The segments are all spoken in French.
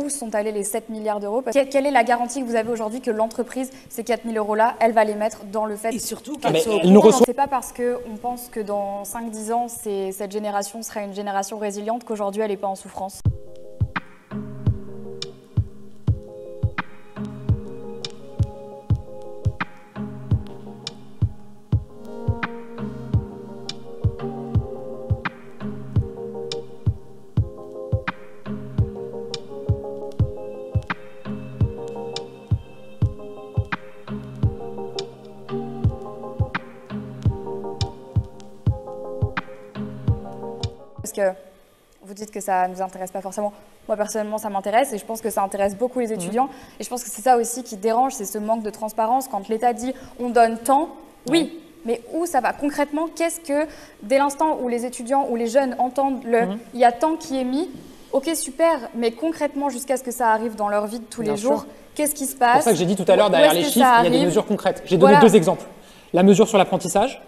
où sont allés les 7 milliards d'euros? Quelle est la garantie que vous avez aujourd'hui que l'entreprise, ces 4 000 euros-là, elle va les mettre dans le fait? Et surtout, C'est pas parce qu'on pense que dans 5-10 ans, cette génération sera une génération résiliente qu'aujourd'hui, elle n'est pas en souffrance. Parce que vous dites que ça ne nous intéresse pas forcément. Moi, personnellement, ça m'intéresse et je pense que ça intéresse beaucoup les étudiants. Et je pense que c'est ça aussi qui dérange, c'est ce manque de transparence. Quand l'État dit « on donne tant », oui, mais où ça va concrètement? Qu'est-ce que, dès l'instant où les étudiants ou les jeunes entendent il y a tant qui est mis, ok, super, mais concrètement, jusqu'à ce que ça arrive dans leur vie de tous les jours, qu'est-ce qui se passe? C'est pour ça que j'ai dit tout à l'heure, derrière les chiffres, il y a des mesures concrètes. J'ai donné deux exemples. La mesure sur l'apprentissage.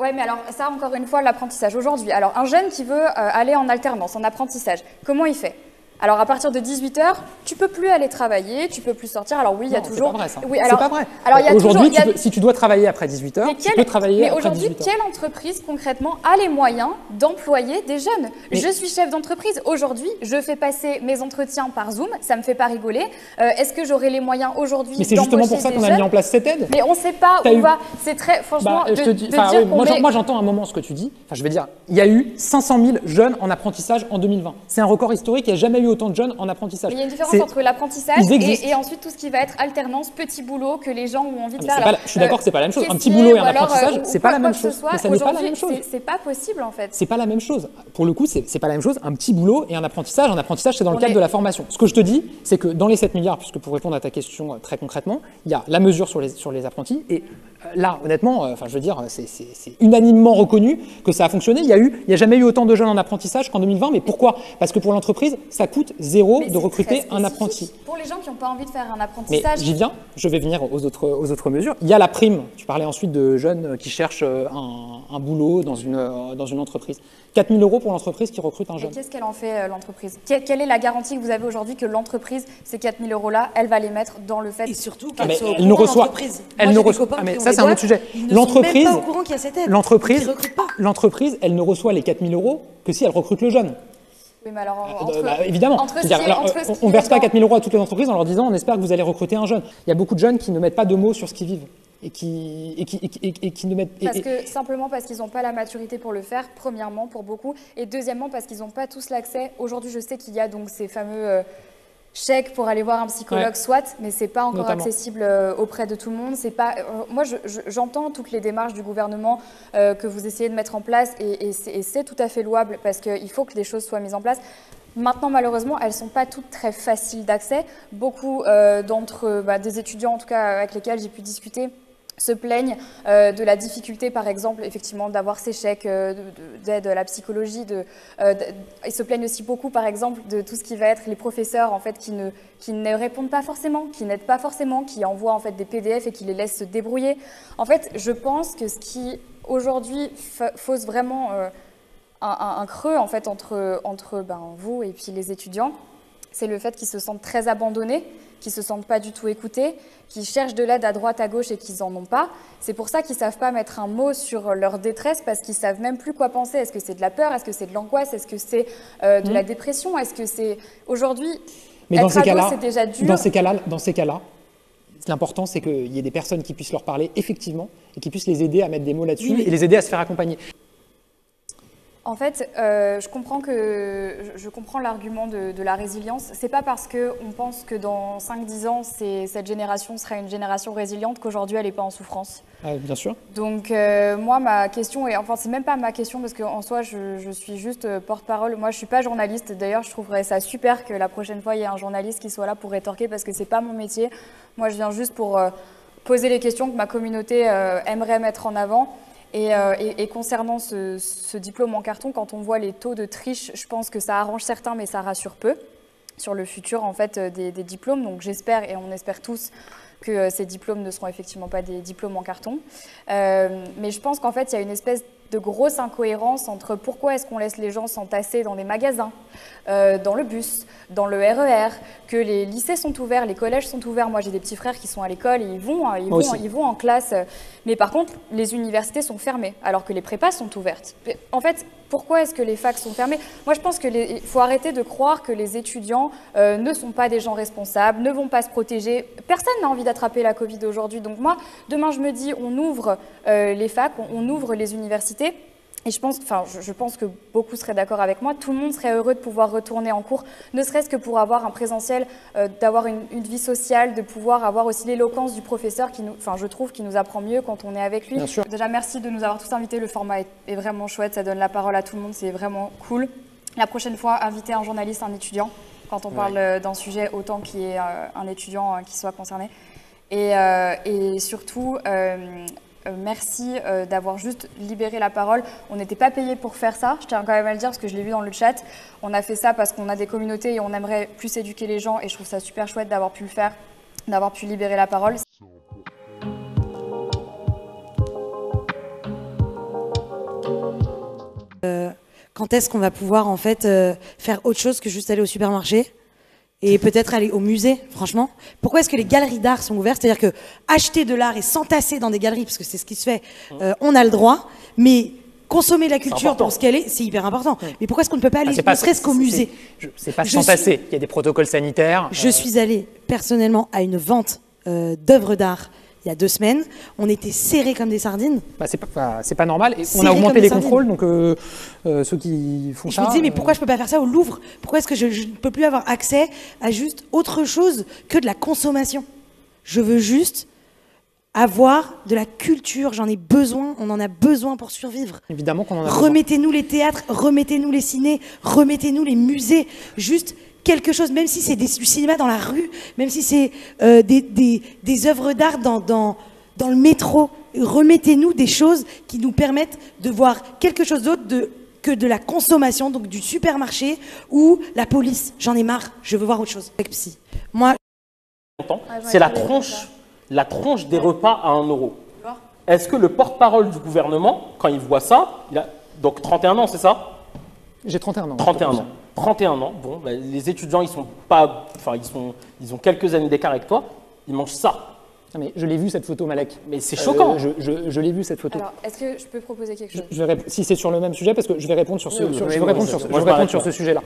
Oui, mais alors ça, encore une fois, l'apprentissage. Aujourd'hui, alors un jeune qui veut aller en alternance, en apprentissage, comment il fait? Alors à partir de 18 h, tu peux plus aller travailler, tu peux plus sortir. Alors oui, il y a toujours. C'est pas vrai ça. Oui, c'est pas vrai. Aujourd'hui, si tu dois travailler après 18 h, tu peux travailler après 18 h. Mais aujourd'hui, quelle entreprise concrètement a les moyens d'employer des jeunes? Je suis chef d'entreprise. Aujourd'hui, je fais passer mes entretiens par Zoom. Ça me fait pas rigoler. Est-ce que j'aurai les moyens aujourd'hui? Mais c'est justement pour ça qu'on a mis en place cette aide. Mais on ne sait pas où va. C'est très franchement. Moi, j'entends un moment ce que tu dis. Enfin, je veux dire, il y a eu 500 000 jeunes en apprentissage en 2020. C'est un record historique. Il n'y a jamais eu autant de jeunes en apprentissage. Mais il y a une différence entre l'apprentissage et ensuite tout ce qui va être alternance, petit boulot que les gens ont envie de faire. Je suis d'accord que c'est pas la même chose. Un petit boulot et un apprentissage, c'est pas la même chose. Mais ça n'est pas la même chose. C'est pas possible en fait. C'est pas la même chose. Pour le coup, c'est pas la même chose. Un petit boulot et un apprentissage, c'est dans le cadre de la formation. Ce que je te dis, c'est que dans les 7 milliards, puisque pour répondre à ta question très concrètement, il y a la mesure sur les apprentis et là, honnêtement, je veux dire, c'est unanimement reconnu que ça a fonctionné. Il y a jamais eu autant de jeunes en apprentissage qu'en 2020. Mais pourquoi? Parce que pour l'entreprise, ça coûte zéro de recruter un apprenti. Pour les gens qui n'ont pas envie de faire un apprentissage. Mais j'y viens, je vais venir aux autres mesures. Il y a la prime. Tu parlais ensuite de jeunes qui cherchent un boulot dans une entreprise. 4 000 € pour l'entreprise qui recrute un jeune. Et qu'est-ce qu'elle en fait, l'entreprise? Quelle est la garantie que vous avez aujourd'hui que l'entreprise, ces 4 000 € là, elle va les mettre dans le fait? Et surtout elle ne reçoit. Mais ça, c'est un autre sujet. L'entreprise, elle ne reçoit les 4 000 € que si elle recrute le jeune. Oui, mais alors, évidemment. On ne verse pas 4 000 € à toutes les entreprises en leur disant on espère que vous allez recruter un jeune. Il y a beaucoup de jeunes qui ne mettent pas de mots sur ce qu'ils vivent. Et qui ne mettent... Simplement parce qu'ils n'ont pas la maturité pour le faire, premièrement, pour beaucoup. Et deuxièmement, parce qu'ils n'ont pas tous l'accès. Aujourd'hui, je sais qu'il y a donc ces fameux chèques pour aller voir un psychologue, soit, mais ce n'est pas encore accessible auprès de tout le monde. Pas, moi, j'entends toutes les démarches du gouvernement que vous essayez de mettre en place et c'est tout à fait louable parce qu'il faut que des choses soient mises en place. Maintenant, malheureusement, elles ne sont pas toutes très faciles d'accès. Beaucoup des étudiants, en tout cas avec lesquels j'ai pu discuter, se plaignent de la difficulté, par exemple, effectivement, d'avoir ces chèques d'aide à la psychologie. Ils se plaignent aussi beaucoup, par exemple, de tout ce qui va être les professeurs, en fait, qui ne répondent pas forcément, qui n'aident pas forcément, qui envoient en fait des PDF et qui les laissent se débrouiller. En fait, je pense que ce qui aujourd'hui fausse vraiment un creux en fait entre vous et puis les étudiants, c'est le fait qu'ils se sentent très abandonnés, qu'ils ne se sentent pas du tout écoutés, qui cherchent de l'aide à droite, à gauche et qu'ils n'en ont pas. C'est pour ça qu'ils ne savent pas mettre un mot sur leur détresse parce qu'ils ne savent même plus quoi penser. Est-ce que c'est de la peur? Est-ce que c'est de l'angoisse? Est-ce que c'est de la dépression? Est-ce que c'est... Aujourd'hui, être ado, c'est déjà dur. Dans ces cas-là, l'important, c'est qu'il y ait des personnes qui puissent leur parler effectivement et qui puissent les aider à mettre des mots là-dessus et les aider à se faire accompagner. En fait, je comprends l'argument de la résilience. C'est pas parce qu'on pense que dans 5-10 ans, cette génération sera une génération résiliente qu'aujourd'hui, elle n'est pas en souffrance. Bien sûr. Donc, moi, ma question, c'est même pas ma question parce qu'en soi, je suis juste porte-parole. Moi, je suis pas journaliste. D'ailleurs, je trouverais ça super que la prochaine fois, il y ait un journaliste qui soit là pour rétorquer parce que c'est pas mon métier. Moi, je viens juste pour poser les questions que ma communauté aimerait mettre en avant. Et concernant ce diplôme en carton, quand on voit les taux de triche, je pense que ça arrange certains, mais ça rassure peu sur le futur en fait, des diplômes. Donc j'espère, et on espère tous, que ces diplômes ne seront effectivement pas des diplômes en carton. Mais je pense qu'en fait, il y a une espèce de grosses incohérences entre pourquoi est-ce qu'on laisse les gens s'entasser dans des magasins, dans le bus, dans le RER, que les lycées sont ouverts, les collèges sont ouverts. Moi, j'ai des petits frères qui sont à l'école et ils vont en classe. Mais par contre, les universités sont fermées, alors que les prépas sont ouvertes. En fait, pourquoi est-ce que les facs sont fermées? Moi, je pense qu'il faut arrêter de croire que les étudiants ne sont pas des gens responsables, ne vont pas se protéger. Personne n'a envie d'attraper la Covid aujourd'hui. Donc moi, demain, je me dis, on ouvre les facs, on ouvre les universités. Et je pense que beaucoup seraient d'accord avec moi, tout le monde serait heureux de pouvoir retourner en cours, ne serait-ce que pour avoir un présentiel, d'avoir une vie sociale, de pouvoir avoir aussi l'éloquence du professeur qui je trouve, qui nous apprend mieux quand on est avec lui. Bien sûr. Déjà, merci de nous avoir tous invités, le format est vraiment chouette, ça donne la parole à tout le monde, c'est vraiment cool. La prochaine fois, inviter un journaliste, un étudiant, quand on parle d'un sujet, autant qu'il y ait un étudiant qui soit concerné. Et surtout, merci d'avoir juste libéré la parole. On n'était pas payé pour faire ça, je tiens quand même à le dire parce que je l'ai vu dans le chat. On a fait ça parce qu'on a des communautés et on aimerait plus éduquer les gens et je trouve ça super chouette d'avoir pu le faire, d'avoir pu libérer la parole. Quand est-ce qu'on va pouvoir en fait faire autre chose que juste aller au supermarché et peut-être aller au musée, franchement? Pourquoi est-ce que les galeries d'art sont ouvertes? C'est-à-dire que acheter de l'art et s'entasser dans des galeries, parce que c'est ce qui se fait, on a le droit, mais consommer la culture pour ce qu'elle est, c'est hyper important. Mais pourquoi est-ce qu'on ne peut pas aller ne serait-ce qu'au musée? C'est pas s'entasser, il y a des protocoles sanitaires. Je suis allée personnellement à une vente d'œuvres d'art il y a 2 semaines, on était serrés comme des sardines. C'est pas normal. Et on a augmenté les contrôles, donc ceux qui font ça... Je me dis, mais pourquoi je peux pas faire ça au Louvre? Pourquoi est-ce que je ne peux plus avoir accès à juste autre chose que de la consommation? Je veux juste avoir de la culture, j'en ai besoin, on en a besoin pour survivre. Évidemment qu'on en a besoin. Remettez-nous les théâtres, remettez-nous les cinés, remettez-nous les musées, juste... quelque chose, même si c'est du cinéma dans la rue, même si c'est des œuvres d'art dans le métro, remettez-nous des choses qui nous permettent de voir quelque chose d'autre que de la consommation, donc du supermarché ou la police. J'en ai marre, je veux voir autre chose. Avec Psy. Moi, c'est la tronche des repas à 1 €. Est-ce que le porte-parole du gouvernement, quand il voit ça, donc 31 ans, c'est ça? J'ai 31 ans. 31 ans. 31 ans, bon, bah, les étudiants, ils ont quelques années d'écart avec toi, ils mangent ça. Non mais je l'ai vu cette photo, Malek. Mais c'est choquant. Je l'ai vu cette photo. Alors, est-ce que je peux proposer quelque chose? Si c'est sur le même sujet, parce que je vais répondre sur ce sujet-là.